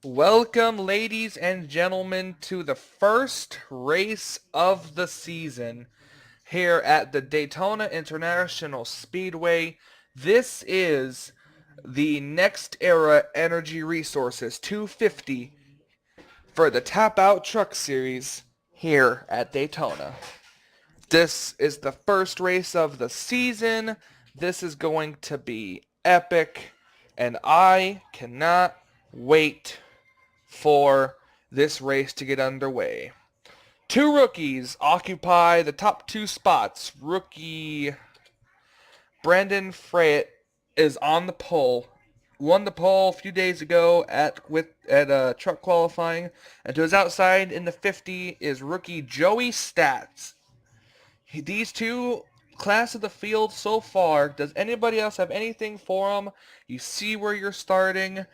Welcome, ladies and gentlemen, to the first race of the season here at the Daytona International Speedway. This is the NextEra Energy Resources 250 for the Tap Out Truck Series here at Daytona. This is the first race of the season. This is going to be epic, and I cannot wait for this race to get underway. Two rookies occupy the top two spots. Rookie Brandon Freyett is on the pole. Won the pole a few days ago at truck qualifying. And to his outside in the 50 is rookie Joey Stats. These two class of the field so far. Does anybody else have anything for them? You see where you're starting.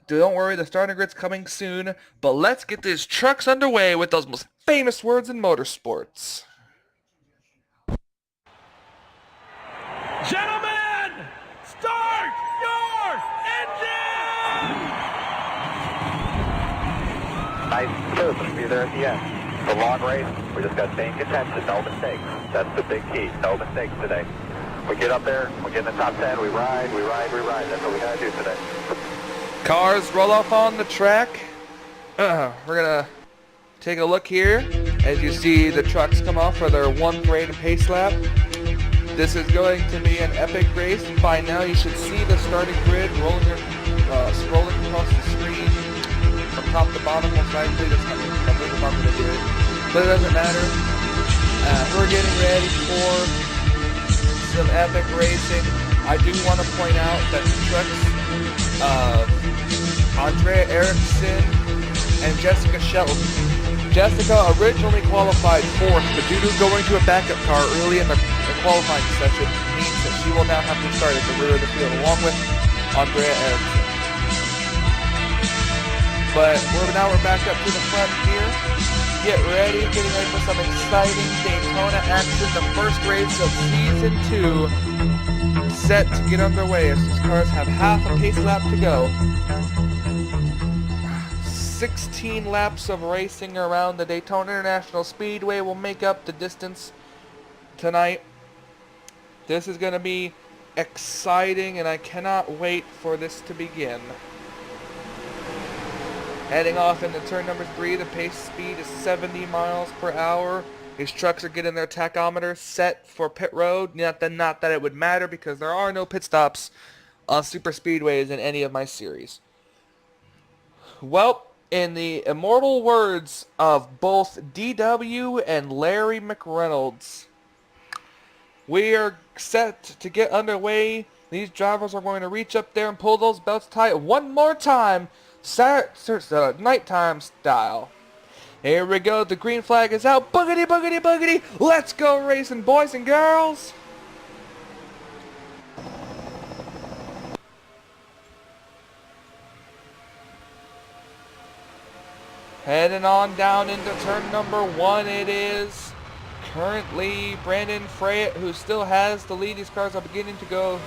Don't worry, the starting grid's coming soon, but let's get these trucks underway with those most famous words in motorsports. Gentlemen, start your engine! Nice smooth. You're there at the end. It's a long race. We just got staying contention, no mistakes. That's the big key. No mistakes today. We get up there, we get in the top 10, we ride. That's what we gotta do today. Cars roll off on the track. We're gonna take a look here as you see the trucks come off for their one parade and pace lap. This is going to be an epic race. By now you should see the starting grid scrolling across the screen from top to bottom. Most likely that's not I'm going to do it, but it doesn't matter. We're getting ready for some epic racing. I do want to point out that the trucks Andrea Erickson and Jessica Shelton. Jessica originally qualified fourth, but due to going to a backup car early in the qualifying session means that she will now have to start at the rear of the field along with Andrea Erickson. But we're back up to the front here. Getting ready for some exciting Daytona action. The first race of season 2 set to get underway as these cars have half a pace lap to go. 16 laps of racing around the Daytona International Speedway will make up the distance tonight. This is going to be exciting, and I cannot wait for this to begin. Heading off into turn number 3, the pace speed is 70 miles per hour. These trucks are getting their tachometer set for pit road. Not that it would matter because there are no pit stops on super speedways in any of my series. Well, in the immortal words of both DW and Larry McReynolds, we are set to get underway. These drivers are going to reach up there and pull those belts tight one more time, nighttime style. Here we go, the green flag is out. Boogity, boogity, boogity. Let's go racing, boys and girls. Heading on down into turn number 1, it is currently Brandon Freyett who still has the lead. These cars are beginning to go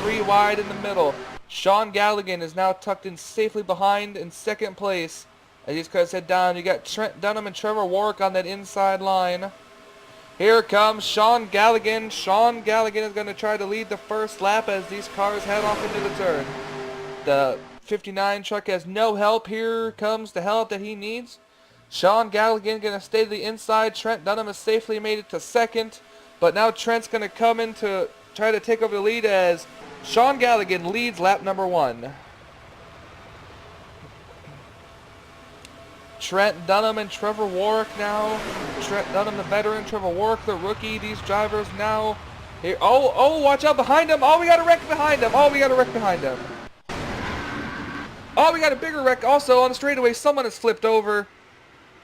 3 wide in the middle. Sean Galligan is now tucked in safely behind in second place. As these cars head down, you got Trent Dunham and Trevor Warwick on that inside line. Here comes Sean Galligan. Sean Galligan is going to try to lead the first lap as these cars head off into the turn. The 59 truck has no help. Here comes the help that he needs. Sean Galligan going to stay to the inside. Trent Dunham has safely made it to second. But now Trent's going to come in to try to take over the lead as Sean Galligan leads lap number 1. Trent Dunham and Trevor Warwick now. Trent Dunham, the veteran. Trevor Warwick, the rookie. These drivers now. Here. Oh, watch out behind him. Oh, we got a wreck behind him. Oh, we got a bigger wreck also on the straightaway. Someone has flipped over.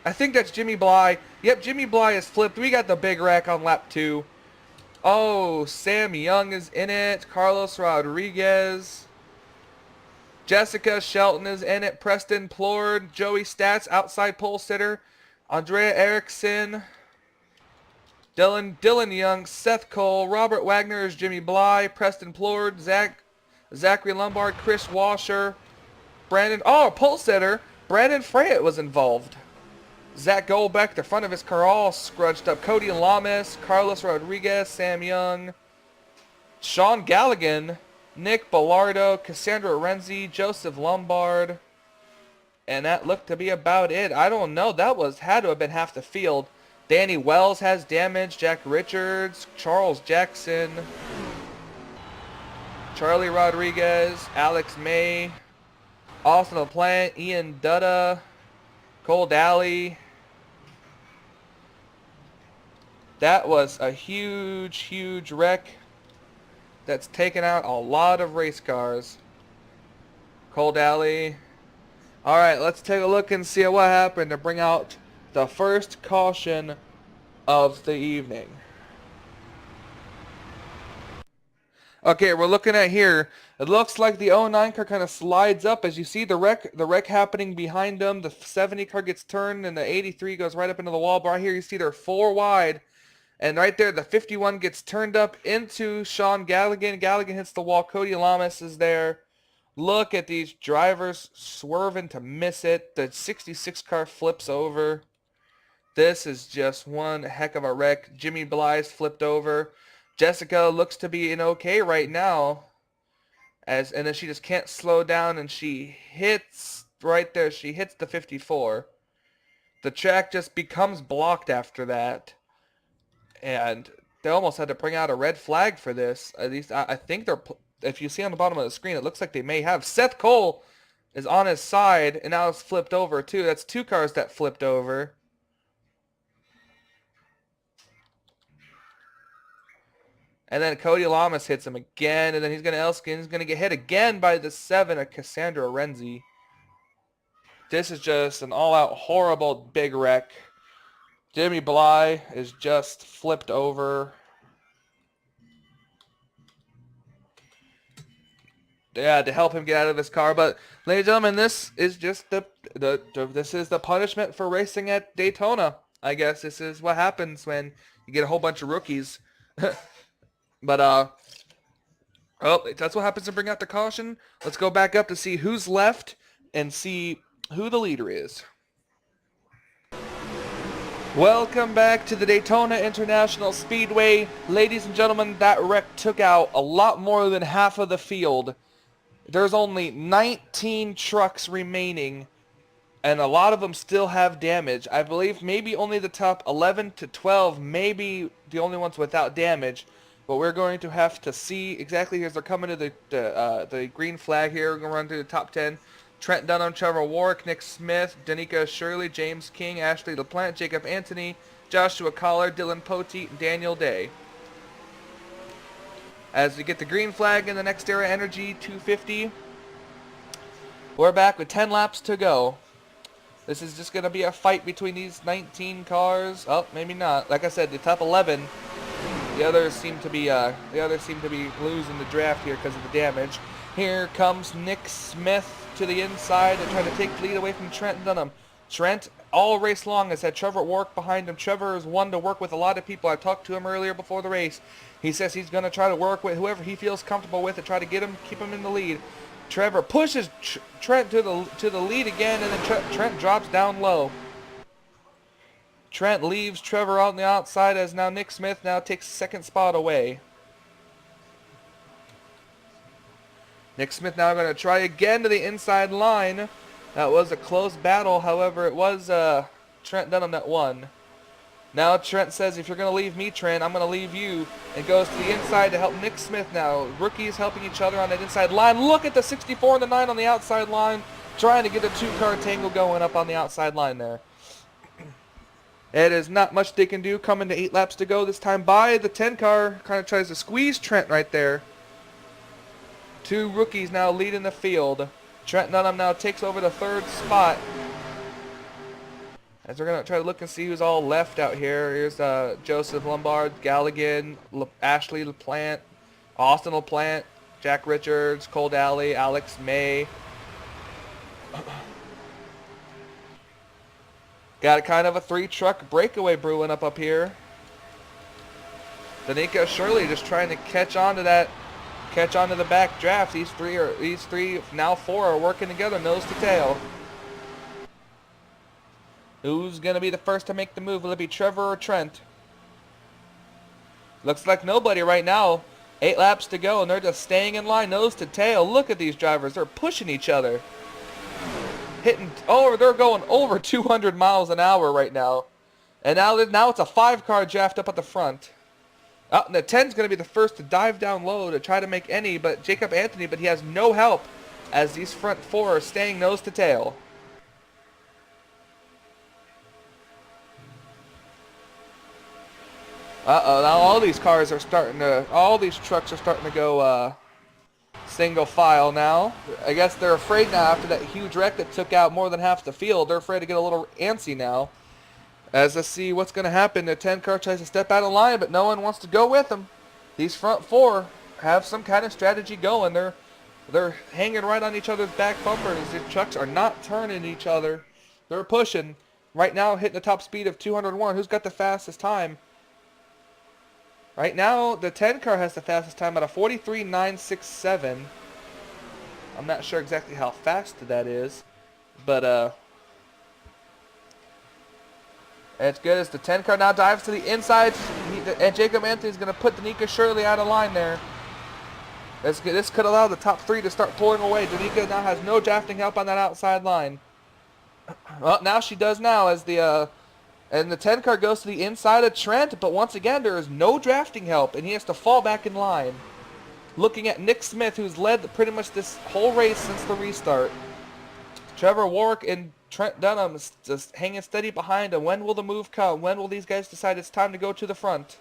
I think that's Jimmy Bly. Yep, Jimmy Bly has flipped. We got the big wreck on lap 2. Oh, Sam Young is in it. Carlos Rodriguez. Jessica Shelton is in it. Preston Plord. Joey Stats, outside pole sitter. Andrea Erickson. Dylan Young. Seth Cole. Robert Wagner is Jimmy Bly. Preston Plord. Zachary Lombard. Chris Washer. pole sitter. Brandon Freyett was involved. Zach Goldbeck, the front of his car all scrunched up. Cody Lamas, Carlos Rodriguez, Sam Young, Sean Galligan, Nick Bellardo, Cassandra Renzi, Joseph Lombard. And that looked to be about it. I don't know. That had to have been half the field. Danny Wells has damage. Jack Richards, Charles Jackson, Charlie Rodriguez, Alex May, Austin LaPlante, Ian Dutta, Cole Daly. That was a huge, huge wreck that's taken out a lot of race cars. Cole Daly. All right, let's take a look and see what happened to bring out the first caution of the evening. Okay, we're looking at here. It looks like the 09 car kind of slides up as you see the wreck happening behind them. The 70 car gets turned and the 83 goes right up into the wall. But right here you see they're 4 wide. And right there the 51 gets turned up into Sean Galligan. Galligan hits the wall. Cody Lamas is there. Look at these drivers swerving to miss it. The 66 car flips over. This is just one heck of a wreck. Jimmy Bly's flipped over. Jessica looks to be in okay right now. And then she just can't slow down and she hits right there. She hits the 54. The track just becomes blocked after that. And they almost had to bring out a red flag for this. At least I think they're... If you see on the bottom of the screen, it looks like they may have. Seth Cole is on his side, and now it's flipped over too. That's 2 cars that flipped over. And then Cody Lamas hits him again, and then he's gonna get hit again by the 7 of Cassandra Renzi. This is just an all-out horrible big wreck. Jimmy Bly is just flipped over. Yeah, to help him get out of his car. But, ladies and gentlemen, this is just this is the punishment for racing at Daytona. I guess this is what happens when you get a whole bunch of rookies. But oh, that's what happens to bring out the caution. Let's go back up to see who's left and see who the leader is. Welcome back to the Daytona International Speedway. Ladies and gentlemen, that wreck took out a lot more than half of the field. There's only 19 trucks remaining, and a lot of them still have damage. I believe maybe only the top 11 to 12 may be the only ones without damage, but we're going to have to see exactly as they're coming to the green flag here. We're going to run through the top 10. Trent Dunham, Trevor Warwick, Nick Smith, Danica Shirley, James King, Ashley LaPlante, Jacob Anthony, Joshua Collar, Dylan Poteet, and Daniel Day. As we get the green flag in the NextEra Energy 250, we're back with 10 laps to go. This is just going to be a fight between these 19 cars. Oh, maybe not. Like I said, the top 11, the others seem to be losing the draft here because of the damage. Here comes Nick Smith to the inside and trying to take the lead away from Trent Dunham. Trent, all race long, has had Trevor Warwick behind him. Trevor is one to work with a lot of people. I talked to him earlier before the race. He says he's going to try to work with whoever he feels comfortable with and try to keep him in the lead. Trevor pushes Trent to the lead again, and then Trent drops down low. Trent leaves Trevor on the outside as now Nick Smith now takes second spot away. Nick Smith now going to try again to the inside line. That was a close battle. However, it was Trent Dunham that won. Now Trent says, if you're going to leave me, Trent, I'm going to leave you. And goes to the inside to help Nick Smith now. Rookies helping each other on that inside line. Look at the 64 and the 9 on the outside line. Trying to get a 2-car tangle going up on the outside line there. It is not much they can do. Coming to 8 laps to go this time by the 10 car. Kind of tries to squeeze Trent right there. 2 rookies now leading the field. Trent Dunham now takes over the 3rd spot. As we're going to try to look and see who's all left out here. Here's Joseph Lombard, Galligan, Ashley LaPlante, Austin LaPlante, Jack Richards, Cole Daly, Alex May. Got kind of a 3-truck breakaway brewing up here. Danica Shirley just trying to catch on to that catch on to the back draft. These three, now four, are working together, nose to tail. Who's going to be the first to make the move? Will it be Trevor or Trent? Looks like nobody right now. 8 laps to go, and they're just staying in line, nose to tail. Look at these drivers. They're pushing each other. They're going over 200 miles an hour right now. And now it's a 5-car draft up at the front. And the 10's going to be the first to dive down low to try to make any, but Jacob Anthony, but he has no help as these front 4 are staying nose to tail. Now all these trucks are starting to go single file now. I guess they're afraid now after that huge wreck that took out more than half the field. They're afraid to get a little antsy now. As let's see what's going to happen. The 10 car tries to step out of line, but no one wants to go with them. These front 4 have some kind of strategy going. They're hanging right on each other's back bumpers. These trucks are not turning each other. They're pushing. Right now hitting the top speed of 201. Who's got the fastest time? Right now, the 10 car has the fastest time at a 43.967. I'm not sure exactly how fast that is, but it's good as the 10 car now dives to the inside, and Jacob Anthony's going to put Danica Shirley out of line there. This could allow the top 3 to start pulling away. Danica now has no drafting help on that outside line. Well, now she does now as and the 10 car goes to the inside of Trent, but once again, there is no drafting help, and he has to fall back in line. Looking at Nick Smith, who's led pretty much this whole race since the restart. Trevor Warwick and Trent Dunham just hanging steady behind him. When will the move come? When will these guys decide it's time to go to the front?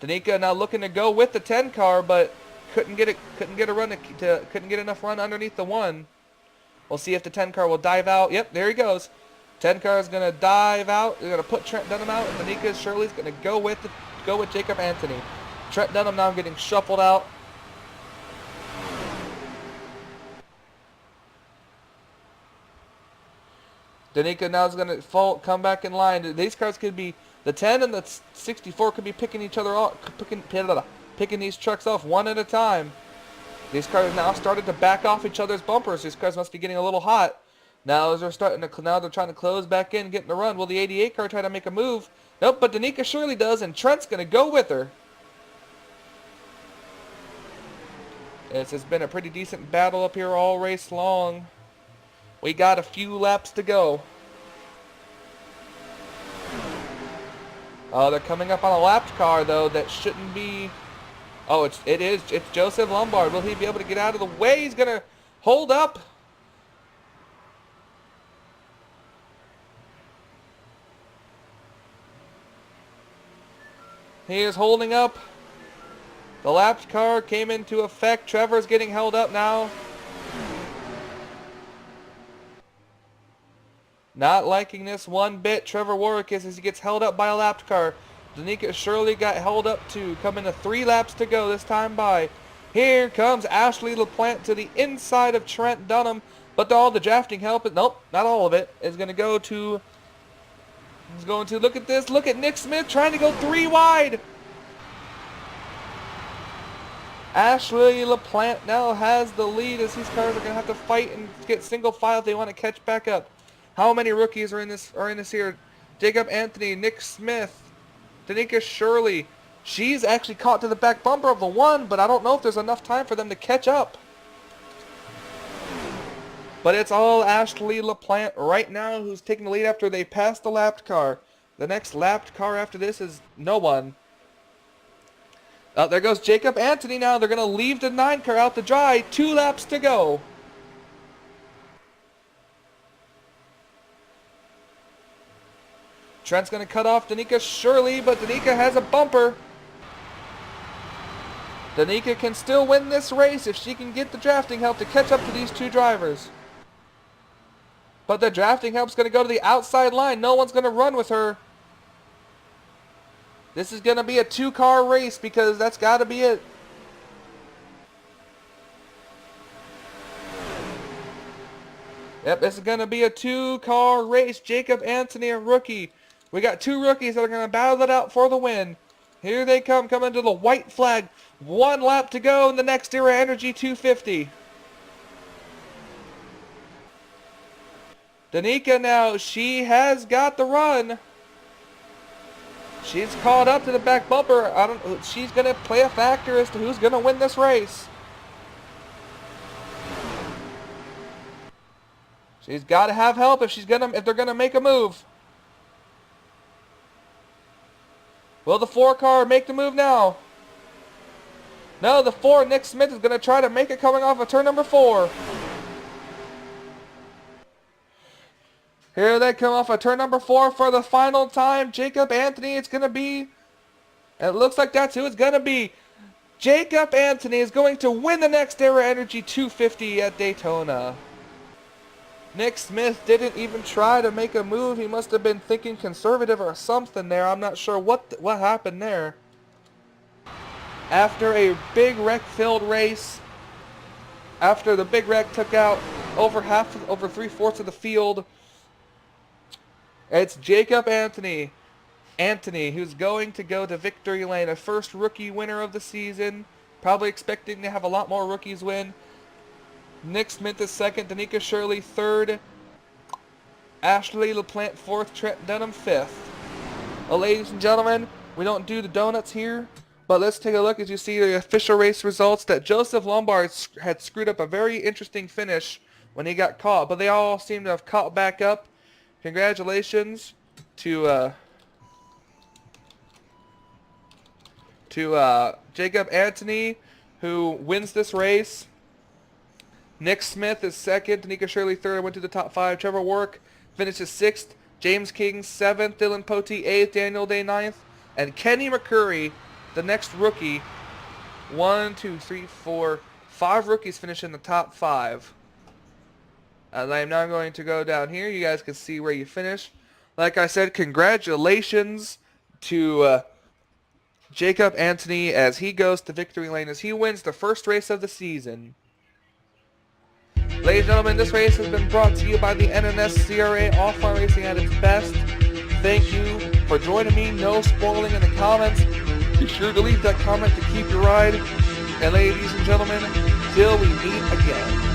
Danica now looking to go with the 10 car, but couldn't get enough run underneath the 1. We'll see if the 10 car will dive out. Yep, there he goes. 10 car is going to dive out. They're going to put Trent Dunham out. And Danica Shirley's going to go with Jacob Anthony. Trent Dunham now getting shuffled out. Danica now is going to come back in line. These cars could be, the 10 and the 64 could be picking each other off, picking these trucks off one at a time. These cars now started to back off each other's bumpers. These cars must be getting a little hot. Now they're trying to close back in, getting the run. Will the 88 car try to make a move? Nope, but Danica Shirley does, and Trent's going to go with her. This has been a pretty decent battle up here all race long. We got a few laps to go. Oh, they're coming up on a lapped car, though, that shouldn't be... Oh, it's Joseph Lombard. Will he be able to get out of the way? He's going to hold up. He is holding up. The lapped car came into effect. Trevor's getting held up now. Not liking this one bit. Trevor Warwick is as he gets held up by a lapped car. Danica Shirley got held up too. Coming to 3 laps to go this time by. Here comes Ashley LaPlante to the inside of Trent Dunham. But all the drafting help, nope, not all of it, is going to go to... He's going to, look at this, look at Nick Smith trying to go 3 wide. Ashley LaPlante now has the lead as these cars are going to have to fight and get single file if they want to catch back up. How many rookies are in this here? Jacob Anthony, Nick Smith, Danica Shirley. She's actually caught to the back bumper of the 1, but I don't know if there's enough time for them to catch up. But it's all Ashley LaPlante right now who's taking the lead after they passed the lapped car. The next lapped car after this is no one. There goes Jacob Anthony now. They're going to leave the 9 car out to dry. 2 laps to go. Trent's going to cut off Danica Shirley, but Danica has a bumper. Danica can still win this race if she can get the drafting help to catch up to these 2 drivers. But the drafting help's going to go to the outside line. No one's going to run with her. This is going to be a 2-car race because that's got to be it. Yep, this is going to be a 2-car race. Jacob Anthony, a rookie. We got 2 rookies that are going to battle it out for the win. Here they come, coming to the white flag. 1 lap to go in the NextEra Energy 250. Danica now, she has got the run. She's caught up to the back bumper. She's going to play a factor as to who's going to win this race. She's got to have help if they're going to make a move. Will the 4 car make the move now? No, the 4, Nick Smith, is going to try to make it coming off of turn number 4. Here they come off of turn number 4 for the final time. Jacob Anthony, it's going to be... It looks like that's who it's going to be. Jacob Anthony is going to win the NextEra Energy 250 at Daytona. Nick Smith didn't even try to make a move. He must have been thinking conservative or something there. I'm not sure what happened there. After a big wreck-filled race, after the big wreck took out over 3/4 of the field, it's Jacob Anthony who's going to go to victory lane, a first rookie winner of the season. Probably expecting to have a lot more rookies win. Nick Smith is second, Danica Shirley third, Ashley LaPlante fourth, Trent Dunham fifth. Well, ladies and gentlemen, we don't do the donuts here, but let's take a look as you see the official race results that Joseph Lombard had screwed up a very interesting finish when he got caught, but they all seem to have caught back up. Congratulations to Jacob Anthony, who wins this race. Nick Smith is second, Danica Shirley third, went to the top 5. Trevor Warwick finishes 6th, James King 7th, Dylan Potee 8th, Daniel Day 9th, and Kenny McCurry, the next rookie. 5 rookies finish in the top 5. And I'm now going to go down here. You guys can see where you finish. Like I said, congratulations to Jacob Anthony as he goes to victory lane, as he wins the first race of the season. Ladies and gentlemen, this race has been brought to you by the NNSCRA, Off-Road Racing at its best. Thank you for joining me. No spoiling in the comments. Be sure to leave that comment to keep your ride. And ladies and gentlemen, till we meet again.